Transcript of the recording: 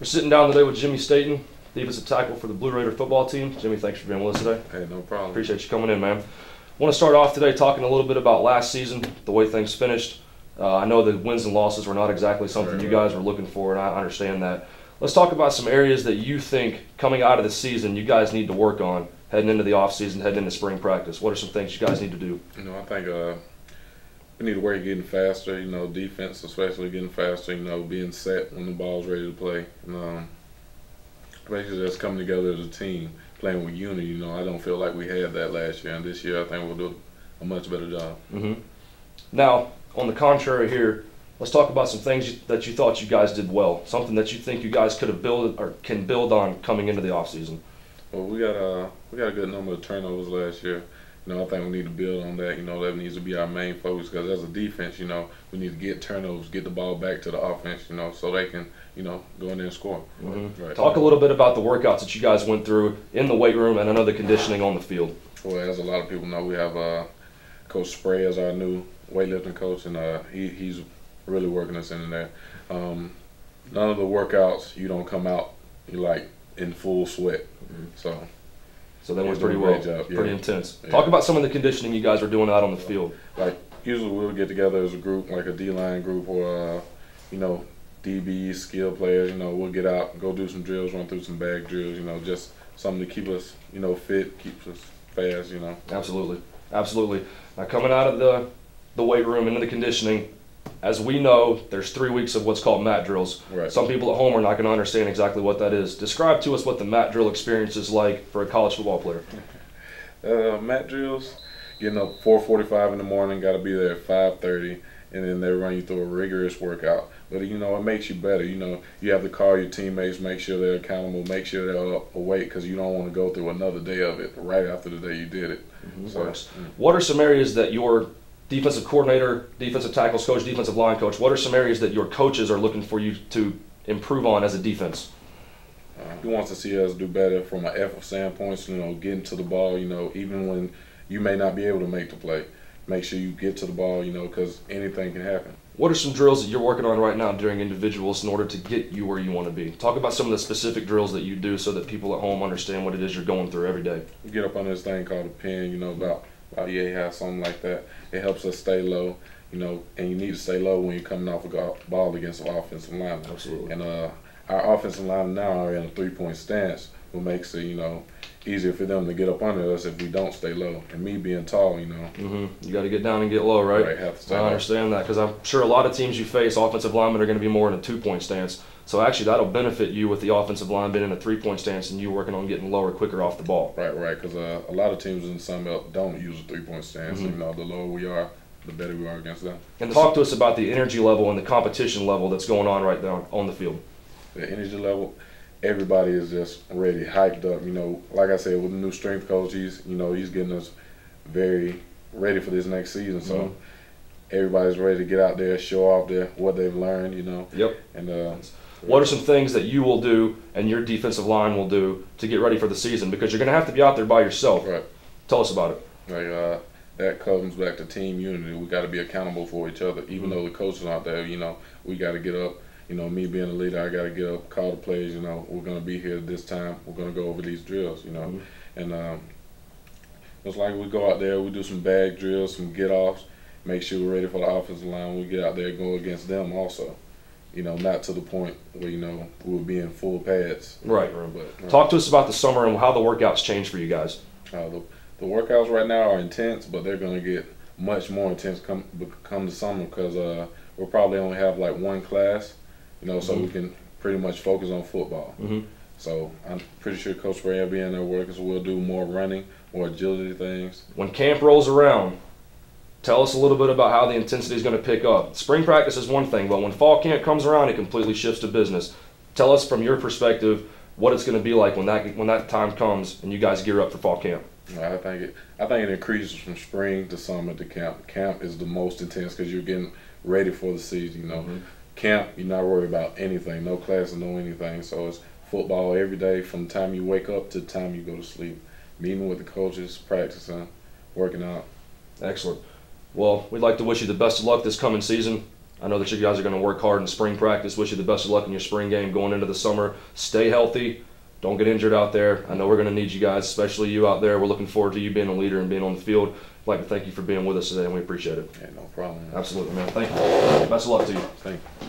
We're sitting down today with Jimmy Staten, defensive tackle for the Blue Raider football team. Jimmy, thanks for being with us today. Hey, no problem. Appreciate you coming in, man. I want to start off today talking a little bit about last season, the way things finished. I know the wins and losses were not exactly something you guys were looking for, and I understand that. Let's talk about some areas that you think coming out of the season you guys need to work on heading into the offseason, heading into spring practice. What are some things you guys need to do? I think we need to work getting faster, defense especially getting faster, being set when the ball's ready to play. Basically just coming together as a team, playing with unity. I don't feel like we had that last year, and this year I think we'll do a much better job. Now, on the contrary here, let's talk about some things that you thought you guys did well, something that you think you guys could have built or can build on coming into the offseason. Well, we got a good number of turnovers last year. I think we need to build on that. That needs to be our main focus, because as a defense, we need to get turnovers, get the ball back to the offense, so they can, go in there and score. Right. Talk a little bit about the workouts that you guys went through in the weight room and I know the conditioning on the field. Well, as a lot of people know, we have Coach Spray as our new weightlifting coach, and he's really working us in there. None of the workouts, you don't come out in full sweat. So that went pretty well, pretty intense. Yeah. Talk about some of the conditioning you guys are doing out on the field. Usually we'll get together as a group, like a D-line group or, DBs, skill players. We'll get out and go do some drills, run through some bag drills, just something to keep us, fit, keeps us fast, Absolutely. Absolutely. Now, coming out of the weight room into the conditioning, as we know, there's 3 weeks of what's called mat drills. Right. Some people at home are not going to understand exactly what that is. Describe to us what the mat drill experience is like for a college football player. Mat drills, getting up 4:45 in the morning, got to be there at 5:30, and then they run you through a rigorous workout. But it makes you better. You have to call your teammates, make sure they're accountable, make sure they're up awake, because you don't want to go through another day of it right after the day you did it. What are some areas that your defensive coordinator, defensive tackles coach, defensive line coach, what are some areas that your coaches are looking for you to improve on as a defense? He wants to see us do better from an effort standpoint, getting to the ball, even when you may not be able to make the play. Make sure you get to the ball, because anything can happen. What are some drills that you're working on right now during individuals in order to get you where you want to be? Talk about some of the specific drills that you do so that people at home understand what it is you're going through every day. We get up on this thing called a pin, about yeah, something like that. It helps us stay low, and you need to stay low when you're coming off a ball against an offensive lineman. Absolutely. And our offensive linemen now are in a three-point stance, what makes it, easier for them to get up under us if we don't stay low. And me being tall, You got to get down and get low, right? Right, have to stay I understand that, because I'm sure a lot of teams you face, offensive linemen are going to be more in a two-point stance. So actually that'll benefit you with the offensive line being in a three-point stance and you working on getting lower quicker off the ball. Right, because a lot of teams in the Sun Belt don't use a three-point stance. The lower we are, the better we are against them. And talk to us about the energy level and the competition level that's going on right now on the field. The energy level, everybody is just ready, hyped up. Like I said, with the new strength coach, he's getting us very ready for this next season. So everybody's ready to get out there, show off what they've learned. Yep. And what are some things that you will do and your defensive line will do to get ready for the season? Because you're going to have to be out there by yourself. Right. Tell us about it. That comes back to team unity. We got to be accountable for each other. Even though the coaches aren't there, we got to get up. Me being a leader, I got to get up, call the plays. We're going to be here this time. We're going to go over these drills. And it's like we go out there, we do some bag drills, some get-offs, make sure we're ready for the offensive line. When we get out there and go against them also. Not to the point where, we'll be in full pads. Right. But, Talk to us about the summer and how the workouts change for you guys. The workouts right now are intense, but they're going to get much more intense come the summer, because we'll probably only have one class, so we can pretty much focus on football. So I'm pretty sure Coach Spray will be in there working, so we'll do more running, more agility things. When camp rolls around, tell us a little bit about how the intensity is going to pick up. Spring practice is one thing, but when fall camp comes around, it completely shifts to business. Tell us from your perspective what it's going to be like when that time comes and you guys gear up for fall camp. I think it increases from spring to summer to camp. Camp is the most intense because you're getting ready for the season. Camp, you're not worried about anything, no classes, no anything. So it's football every day from the time you wake up to the time you go to sleep. Meeting with the coaches, practicing, working out. Excellent. Well, we'd like to wish you the best of luck this coming season. I know that you guys are going to work hard in spring practice. Wish you the best of luck in your spring game going into the summer. Stay healthy. Don't get injured out there. I know we're going to need you guys, especially you out there. We're looking forward to you being a leader and being on the field. I'd like to thank you for being with us today, and we appreciate it. Yeah, no problem. Absolutely, man. Thank you. Best of luck to you. Thank you.